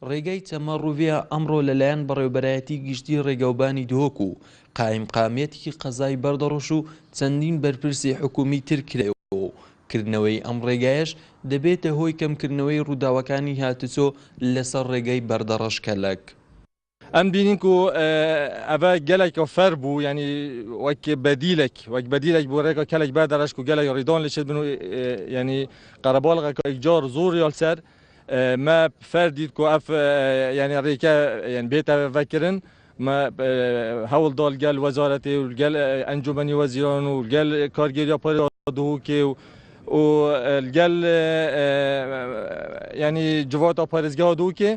ڕێگای چەمە ڕووڤیا ئەمڕۆ لەلایەن بەڕێوەبەرایەتی گشتی ڕێگەوبانی دهۆک و قایمقامێتی قەزای بەردەڕۆژ و چەندین بەرپرسی حکومی تر کرێەوە. کردنەوەی ئەم ڕێگایەش دەبێتە هۆی کەمکردنەوەی ڕووداوەکانی هاتوچۆ لەسەر ڕێگەی بەردەڕەش کەلک. ئەم بینین و ئەvە gelekî fer bû yanî wek bedîlek bû rêka kelek berderaş ku gelek rîdan lê çêdibin û yanî qerebalixeka car zor yal ser me fer dît ku ev yanî rêke yani bête vekirin me hewl dal gel wezaretê û gel encûmenî wezîran û gel kargêriya Parêza Duhokê û gel yanî civata parêzgeha Duhokê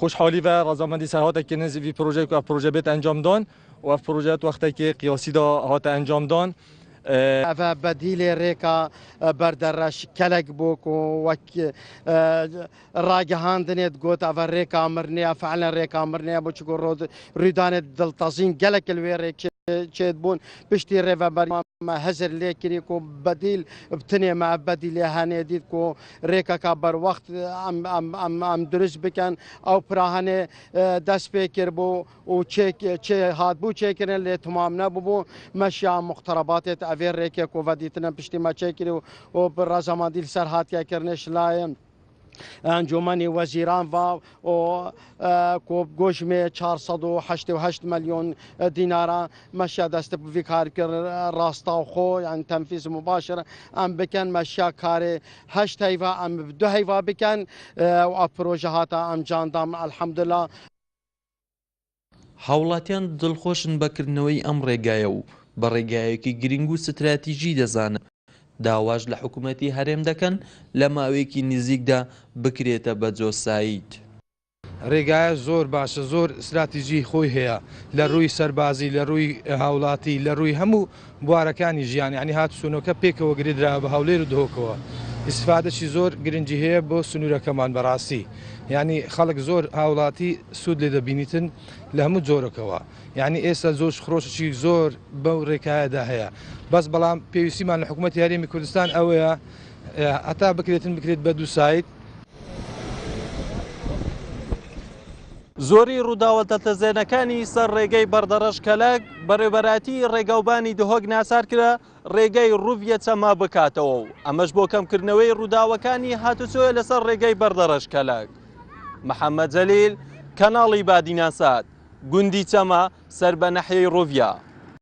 خوشحالی و رضامندی سر هات که نزدیک پروژه که پروژه بیت انجام دان و پروژه وقتی که قیاسی دا هات انجام دان و بدیل ریکا بردرش کلک بوک و وک راگهاندنیت گوت و ریکا مرنیا فعلا ریکا مرنیا بچ کو رود ریدان دلتازین گلک الویریک چید بون پشتی ریوبر ما هزر لیکری کو بدیل بتنی مع بدیل هانه دید کو ریکا کا بر وقت ام درست بکن او پراهنه دست بکر بو و چه هات بو چکرن لی تمام نبو مشیا مقتربات اویر ریکا کو ودیتن پشتی ما چکری و بر رضامندی سر هات کرنش لایم انجمنی وزیران و کوب گوشم 488 میلیون دینار مشیا دست به کار کر راستا خو یعنی تنفیذ مباشر ام بکن مشیا کار 8 هیوا ام 2 هیوا بکن و پروژه هات ام جاندام الحمدلله. هاوڵاتیان دڵخۆشن بەکردنەوەی ئەم ڕێگایە و بە ڕێگایەکی گرنگ و استراتیژی دەزانن داواش لە حکوومەتی هەرێم دەکەن لە ماوەیەکی نزیکدا بکرێتە بە جۆساییت. ڕێگایە زۆر باشە، زۆر استراتیژی خۆی هەیە لە ڕووی سەربازی، لە ڕووی هاوڵاتی، لە ڕووی هەموو بوارەکانی ژیان، ینی هاتوچۆنەکە پێکەوە گرێدرا بە هەولێر و دهۆکەوە. ئیسفادەشی زۆر گرنگی هەیە بۆ سنوورەکەمان بەڕاستی، ینی خەڵک زۆر هاوڵاتی سوود لێ دەبینیتن لە هەموو جۆرەکەوە. ینی ئێستا زۆر خڕۆشی زۆر بەو ڕێکایەدا هەیە، بەس بەڵام پێویستیمان لە حکوومەتی هەرێمی کوردستان ئەوەیە هەتا بکرێت بە دوو سایت. زۆری ڕووداوەتە تەزێنەکانی سەر ڕێگەی بەردەڕەش کەلک بەڕێوەبەراتی ڕێگەوبانی دهۆک ناسار کرا ڕێگەی ڕوڤیە چەما بکاتەوە و ئەمەش بۆ کەمکردنەوەی ڕووداوەکانی هاتوچۆ لەسەر ڕێگەی بەردەڕەش کەلک. محەممەد جەلیل، کەناڵی بادیناسات، گوندی چەما، سەر بە نەحیەی ڕوڤیا.